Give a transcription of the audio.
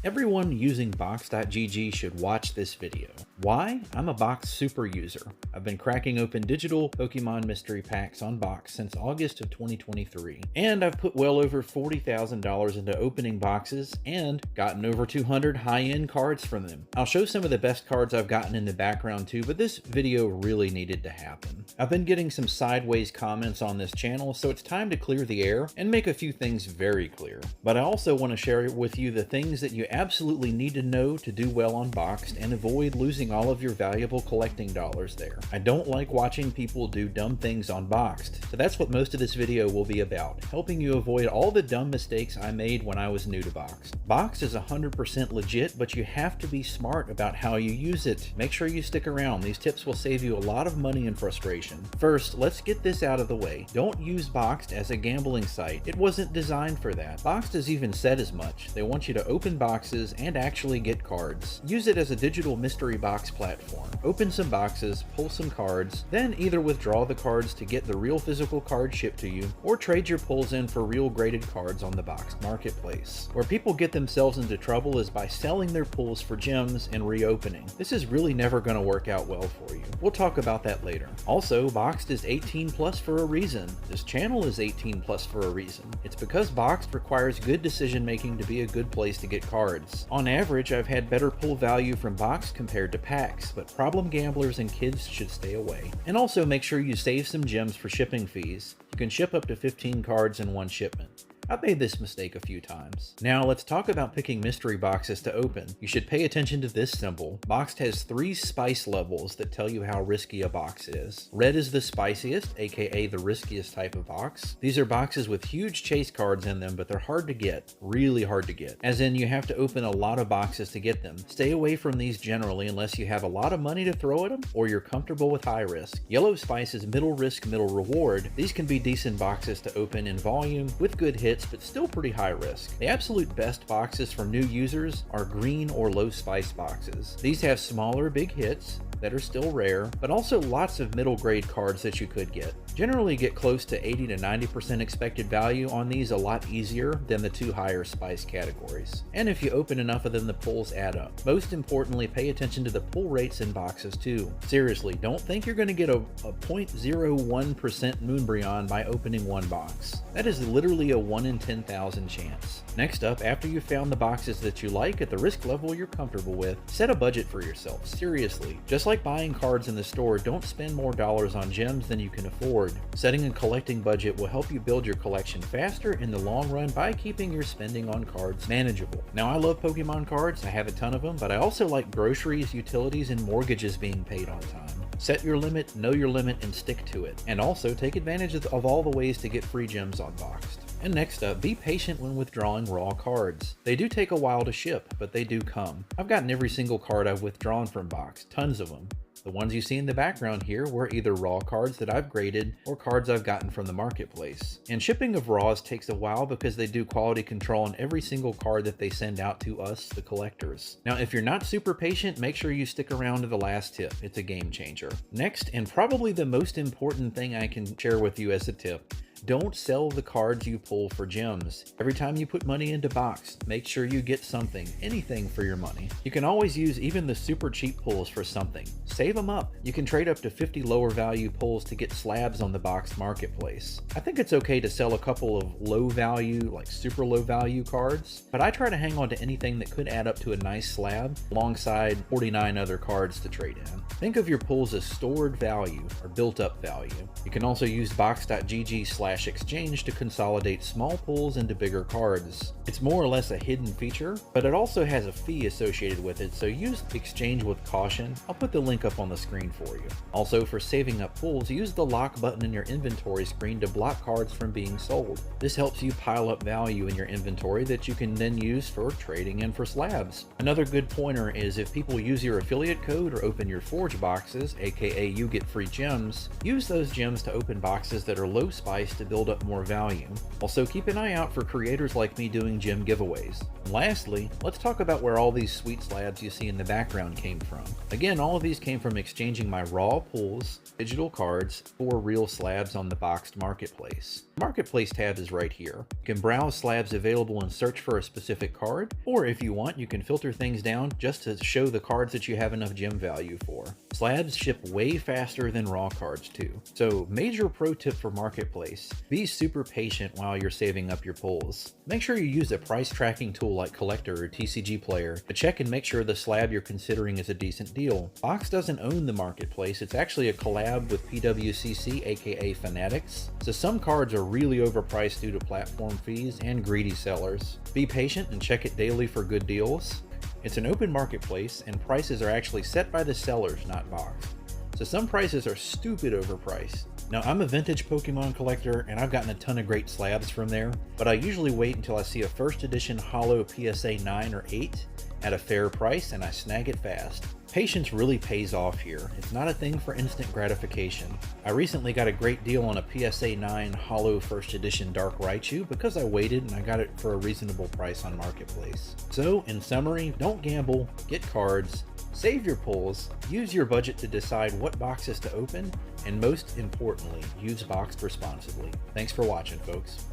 Everyone using box.gg should watch this video. Why? I'm a Box super user. I've been cracking open digital Pokemon mystery packs on Box since August of 2023, and I've put well over $40,000 into opening boxes and gotten over 200 high-end cards from them. I'll show some of the best cards I've gotten in the background too, but this video really needed to happen. I've been getting some sideways comments on this channel, so it's time to clear the air and make a few things very clear. But I also want to share with you the things that you absolutely need to know to do well on Boxed and avoid losing all of your valuable collecting dollars there. I don't like watching people do dumb things on Boxed, so that's what most of this video will be about, helping you avoid all the dumb mistakes I made when I was new to Boxed. Boxed is 100% legit, but you have to be smart about how you use it. Make sure you stick around. These tips will save you a lot of money and frustration. First, let's get this out of the way. Don't use Boxed as a gambling site. It wasn't designed for that. Boxed has even said as much. They want you to open boxes and actually get cards. Use it as a digital mystery box platform. Open some boxes, pull some cards, then either withdraw the cards to get the real physical card shipped to you, or trade your pulls in for real graded cards on the Boxed marketplace. Where people get themselves into trouble is by selling their pulls for gems and reopening. This is really never going to work out well for you. We'll talk about that later. Also, Boxed is 18 plus for a reason. This channel is 18 plus for a reason. It's because Boxed requires good decision making to be a good place to get cards. On average, I've had better pull value from Boxed compared to packs, but problem gamblers and kids should stay away. And also make sure you save some gems for shipping fees. You can ship up to 15 cards in one shipment. I've made this mistake a few times. Now let's talk about picking mystery boxes to open. You should pay attention to this symbol. Boxed has 3 spice levels that tell you how risky a box is. Red is the spiciest, aka the riskiest type of box. These are boxes with huge chase cards in them, but they're hard to get, really hard to get. As in, you have to open a lot of boxes to get them. Stay away from these generally unless you have a lot of money to throw at them or you're comfortable with high risk. Yellow spice is middle risk, middle reward. These can be decent boxes to open in volume with good hits, but still pretty high risk. The absolute best boxes for new users are green or low spice boxes. These have smaller big hits that are still rare, but also lots of middle grade cards that you could get. Generally get close to 80 to 90% expected value on these a lot easier than the 2 higher spice categories. And if you open enough of them, the pulls add up. Most importantly, pay attention to the pull rates in boxes too. Seriously, don't think you're going to get a 0.01% Moonbryon by opening one box. That is literally a 1 in 10,000 chance. Next up, after you've found the boxes that you like at the risk level you're comfortable with, set a budget for yourself. Seriously. Just like buying cards in the store, don't spend more dollars on gems than you can afford. Setting a collecting budget will help you build your collection faster in the long run by keeping your spending on cards manageable. Now, I love Pokemon cards. I have a ton of them, but I also like groceries, utilities, and mortgages being paid on time. Set your limit, know your limit, and stick to it. And also take advantage of all the ways to get free gems on Boxed. And next up, be patient when withdrawing raw cards. They do take a while to ship, but they do come. I've gotten every single card I've withdrawn from Boxed, tons of them. The ones you see in the background here were either raw cards that I've graded or cards I've gotten from the marketplace. And shipping of raws takes a while because they do quality control on every single card that they send out to us, the collectors. Now, if you're not super patient, make sure you stick around to the last tip. It's a game changer. Next, and probably the most important thing I can share with you as a tip, don't sell the cards you pull for gems. Every time you put money into Boxed, make sure you get something, anything for your money. You can always use even the super cheap pulls for something. Save them up. You can trade up to 50 lower value pulls to get slabs on the Boxed marketplace. I think it's okay to sell a couple of low value, like super low value cards, but I try to hang on to anything that could add up to a nice slab alongside 49 other cards to trade in. Think of your pulls as stored value or built up value. You can also use box.gg/exchange to consolidate small pulls into bigger cards. It's more or less a hidden feature, but it also has a fee associated with it, so use exchange with caution. I'll put the link up on the screen for you. Also, for saving up pulls, use the lock button in your inventory screen to block cards from being sold. This helps you pile up value in your inventory that you can then use for trading in for slabs. Another good pointer is if people use your affiliate code or open your forge boxes, aka you get free gems, use those gems to open boxes that are low spice to build up more value. Also, keep an eye out for creators like me doing gem giveaways. And lastly, let's talk about where all these sweet slabs you see in the background came from. Again, all of these came from exchanging my raw pulls, digital cards, for real slabs on the Boxed marketplace. Marketplace tab is right here. You can browse slabs available and search for a specific card, or if you want, you can filter things down just to show the cards that you have enough gem value for. Slabs ship way faster than raw cards too. So major pro tip for Marketplace, be super patient while you're saving up your pulls. Make sure you use a price tracking tool like Collector or TCG Player to check and make sure the slab you're considering is a decent deal. Box doesn't own the Marketplace, it's actually a collab with PWCC aka Fanatics, so some cards are really overpriced due to platform fees and greedy sellers. Be patient and check it daily for good deals. It's an open marketplace and prices are actually set by the sellers, not Box. So some prices are stupid overpriced. Now I'm a vintage Pokemon collector and I've gotten a ton of great slabs from there, but I usually wait until I see a first edition holo PSA 9 or 8 at a fair price and I snag it fast. Patience really pays off here. It's not a thing for instant gratification. I recently got a great deal on a PSA 9 holo first edition Dark Raichu because I waited and I got it for a reasonable price on Marketplace. So in summary, don't gamble, get cards, save your pulls, use your budget to decide what boxes to open, and most importantly, use Boxed responsibly. Thanks for watching, folks.